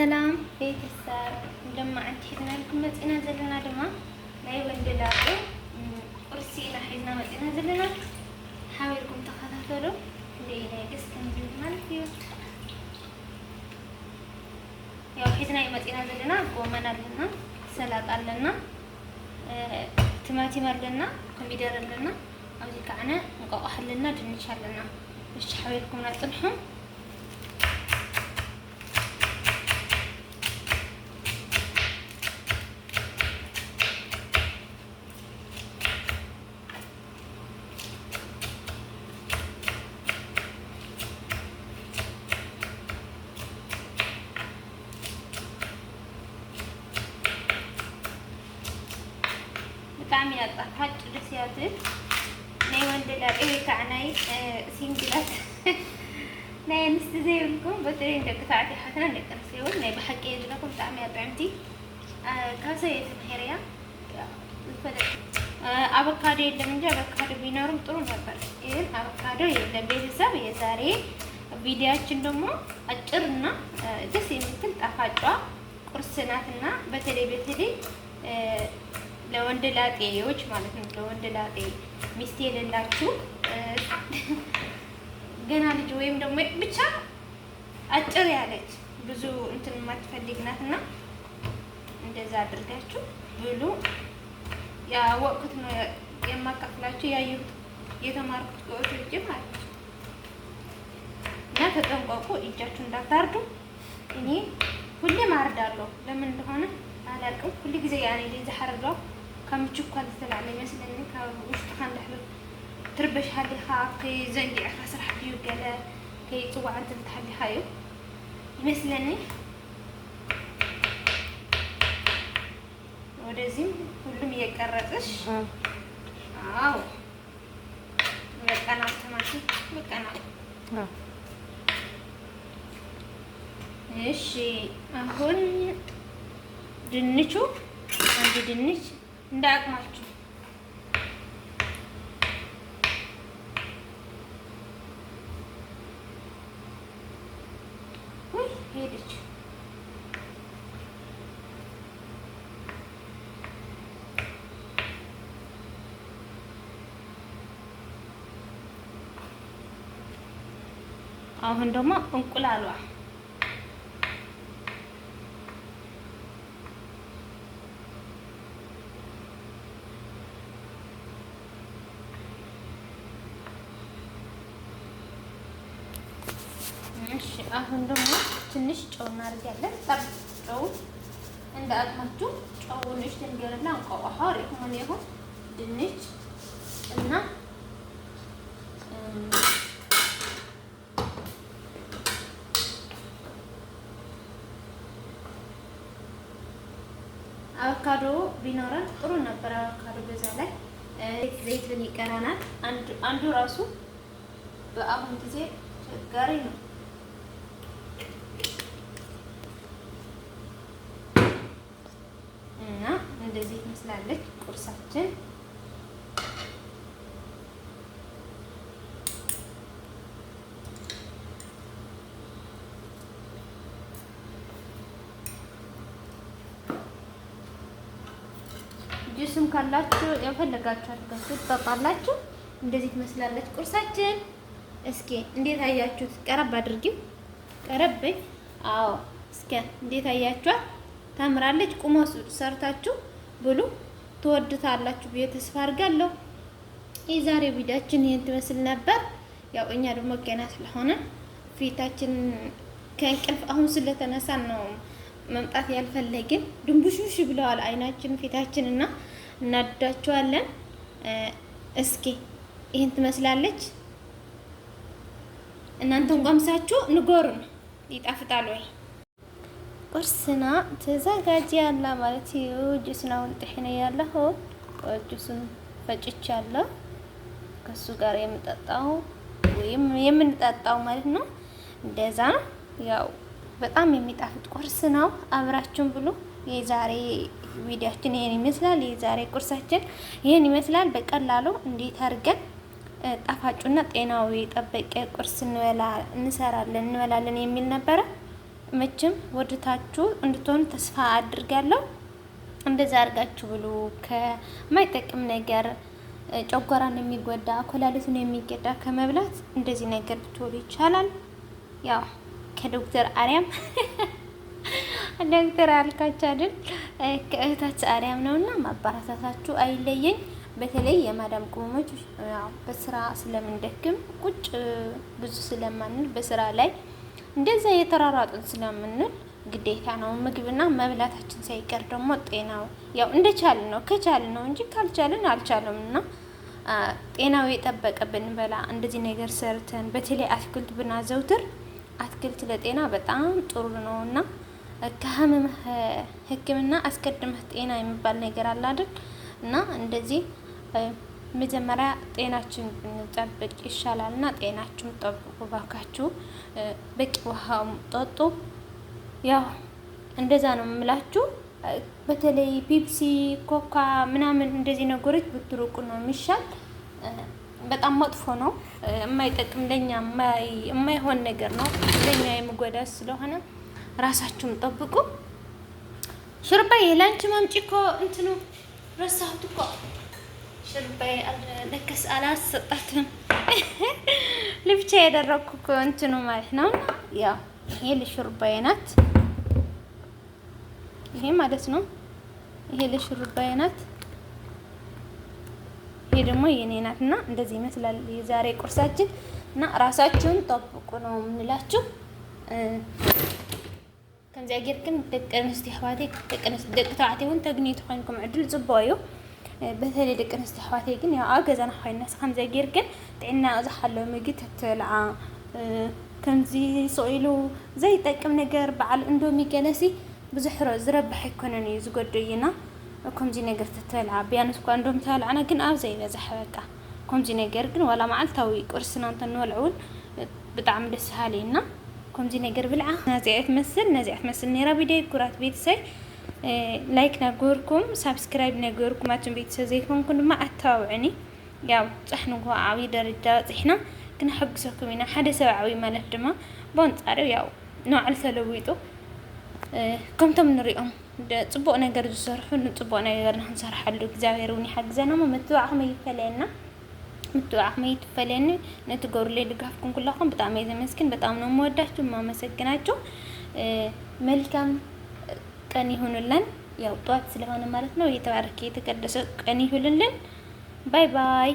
ሰላም ቤተሰብ እንደማዕንቲ ሒዝና ልኩም መፂና ዘለና ድማ ናይ ወንድላጤ ቁርሲ ኢና ሒዝና መፂና ዘለና ሓቢርኩም ተኸታተሉ። ናይ ደስ ከምዝብል ማለት እዩ። ያው ሒዝና መፂና ዘለና ጎመን ኣለና፣ ሰላጣ ኣለና፣ ቲማቲም ኣለና፣ ኮሚደረ ኣለና፣ ኣብዚ ከዓነ እንቋቁሖ ኣለና፣ ድንሽ ኣለና። እሺ ሓቢርኩም ናጥንሑም بتعمل الطحاج دسياتي ناي وندلاقي وكعناي سينجلات ناي نستزيونكم بترين دقتاعتي حسنا نقرسيون ناي بحقي لكم تعمل طعمتي كاسه يتمهريا الفدق አቮካዶ የለም እንጂ አቮካዶ ቢኖርም ጥሩ ነበር። ይሄን አቮካዶ የለም። ቤተሰብ የዛሬ ቪዲዮአችን ደግሞ አጭርና ደስ የምትል ጣፋጯ ቁርስ ናትና በተለይ ለወንድላጤዎች ማለት ነው። ለወንድላጤ ሚስት የሌላችሁ ገና ልጅ ወይም ደግሞ ብቻ አጭር ያለች ብዙ እንትን የማትፈልግ ናትና እንደዛ አድርጋችሁ ብሉ። ያወቅኩት ነው የማካፍላችሁ ያየሁት የተማርኩት ቆይቶች ማለት ነው። እና ተጠንቀቁ፣ እጃችሁ እንዳታርዱ። እኔ ሁሌም አርዳለሁ፣ ለምን እንደሆነ አላውቅም። ሁሉ ጊዜ ያኔ እንደዚህ አርዳው ከምችኳል ስላለ ይመስለኝ ከውስጥ ካንደህ ትርበሽ ሀሊኻ ከዘንዲ አስራህ ዲዩ ገለ ከይጽዋዕ እንትን ተሐሊኻዩ ይመስለኝ። ወደዚህም ሁሉም እየቀረጽሽ አዎ በቃና ተማሽ በቃና እሺ አሁን ድንቹ አንድ ድንች እንዳያቅማችሁ ወይ ሄደች። አሁን ደግሞ እንቁላሏ እሺ አሁን ደግሞ ትንሽ ጨው እናደርጋለን። ጨው እንደ አቅማችሁ ጨውን እሺ ትንገርና እንቋቁሖ ሪሆን ይሁን ድንች እና አቮካዶ ቢኖረን ጥሩ ነበር። አቮካዶ በዛ ላይ ዘይት ይቀራናል። አንዱ ራሱ በአሁን ጊዜ ቸጋሪ ነው። እና እንደዚህ ትመስላለች ቁርሳችን። ጁስም ካላችሁ የፈለጋችሁ አድርጋችሁ ትጠጣላችሁ። እንደዚህ ትመስላለች ቁርሳችን። እስኪ እንዴት አያችሁት? ቀረብ አድርጊው፣ ቀረብ። አዎ እስኪ እንዴት አያችኋት? ታምራለች። ቁሞ ሰርታችሁ ብሉ፣ ትወዱታላችሁ ብዬ ተስፋ አድርጋለሁ። የዛሬ ቪዲዮአችን ይሄን ትመስል ነበር። ያው እኛ ደግሞ ገና ስለሆነ ፊታችን ከእንቅልፍ አሁን ስለተነሳን ነው መምጣት ያልፈለግን። ድንቡሽሽ ብለዋል አይናችን ፊታችን እና እናዳቸዋለን። እስኪ ይሄን ትመስላለች። እናንተም ቀምሳችሁ ንገሩን፣ ይጣፍጣል ወይ? ቁርስና ተዘጋጅ ያለ ማለት ነው። ጁስና ወልጥህነ ያለሁ ጁስን ፈጭቻለሁ ከሱ ጋር የምጠጣው ወይም የምንጠጣው ማለት ነው። እንደዛ ያው በጣም የሚጣፍጥ ቁርስ ነው። አብራችሁን ብሉ። የዛሬ ቪዲዮአችን ይሄን ይመስላል። የዛሬ ቁርሳችን ይሄን ይመስላል። በቀላሉ እንዴት አድርገን ጣፋጩና ጤናው የጠበቀ ቁርስ እንበላለን የሚል ነበረ። መቼም ወደታችሁ እንድትሆኑ ተስፋ አድርጋለሁ። እንደዛ አድርጋችሁ ብሉ። ከማይጠቅም ነገር ጨጓራን የሚጎዳ ኮላሊትን የሚጎዳ ከመብላት እንደዚህ ነገር ብትወሉ ይቻላል። ያው ከዶክተር አርያም ዶክተር አልካቸው አይደል ከእህታችን አርያም ነውና ማባራታታችሁ አይለየኝ። በተለይ የማዳም ቅመሞች ያው በስራ ስለምንደክም ቁጭ ብዙ ስለማንል በስራ ላይ እንደዛ የተራራጥን ስለምንል ግዴታ ነው ምግብና መብላታችን ሳይቀር ደግሞ ጤናው ያው እንደቻልን ነው ከቻልን ነው እንጂ ካልቻልን አልቻለምና ጤናው የጠበቀ ብንበላ እንደዚህ ነገር ሰርተን በተለይ አትክልት ብናዘውትር አትክልት ለጤና በጣም ጥሩ ነውና ከህመም ሕክምና አስቀድመህ ጤና የሚባል ነገር አለ አይደል? እና እንደዚህ መጀመሪያ ጤናችን ብንጠብቅ ይሻላልና ጤናችሁን ጠብቁ ባካችሁ። በቂ ውሃ ጠጡ። ያው እንደዛ ነው የምላችሁ። በተለይ ፒፕሲ፣ ኮካ ምናምን እንደዚህ ነገሮች ብትሩቁ ነው የሚሻል። በጣም መጥፎ ነው፣ የማይጠቅም ለኛ የማይሆን ነገር ነው፣ ለኛ የሚጎዳ ስለሆነ ራሳችሁን ጠብቁ። ሽርባዬ ላንቺ ማምጪ እኮ እንትኑ ረሳሁት እኮ ሽርባዬ ለከስ አላሰጣትም ልብቻ ያደረኩ እኮ እንትኑ ማለት ነው። ያው ይሄ ለሽርባዬ ናት፣ ይሄ ማለት ነው። ይሄ ለሽርባዬ ናት፣ ይሄ ደግሞ የኔ ናት። እና እንደዚህ ይመስላል የዛሬ ቁርሳችን። እና ራሳችሁን ጠብቁ ነው የምንላችሁ። ከምዚያ ጌርክን ደቂ ኣንስትዮ ኣሕዋተይ ደቂ ተባዕትዮን ተግኒቱ ኮይንኩም ዕድል ጽባዩ በተለይ ደቂ ኣንስትዮ ኣሕዋተይ ግን ያው ኣብ ገዛና ኮይንናስ ከምዚያ ጌርክን ጥዕና ዝሓለወ ምግቢ ተትበልዓ ከምዚ ስኢሉ ዘይጠቅም ነገር በዓል እንዶሚ ገለሲ ብዙሕ ዝረብሕ ኣይኮነን እዩ ዝጎድኡና ከምዚ ነገር ተትበልዓ ቢያንስ እኳ እንዶም ተበልዓና ግን ኣብ ዘይበዝሕ በቃ ከምዚ ነገር ግን ዋላ መዓልታዊ ቁርስና እንተንበልዑን ብጣዕሚ ደስ በሃሊና ከምዚ ነገር ብልዓ ናዚያት መስል ነራ ቪዲዮ ኩራት ቤተሰብ ላይክ ነገርኩም ሳብስክራይብ ነገርኩም አትን ቤተሰብ ዘይኮንኩም ድማ አታውዕኒ ያው ጽሕንጎ ዓቢ ደረጃ ጽሕና ግን ሕግሰኩም ኢና ሓደ ሰብዓዊ ማለት ድማ በንጻሪው ያው ንዓል ተለዊጡ ከምቶም ንሪኦም ጽቡቕ ነገር ዝሰርሑ ንጽቡቕ ነገር ንኽንሰርሓሉ እግዚአብሔር እውን ይሓግዘና ምትዋዕኹም ይፈለየና ምትዋዕኹም ይትፈለየኒ ነትገብሩለይ ድጋፍኩም ኩላኹም በጣም የዘመስግን በጣም ነው የምወዳችሁ የማመሰግናችሁ። መልካም ቀን ይሁንልን። ያው ጧት ስለሆነ ማለት ነው የተባረከ የተቀደሰ ቀን ይሁንልን። ባይ ባይ።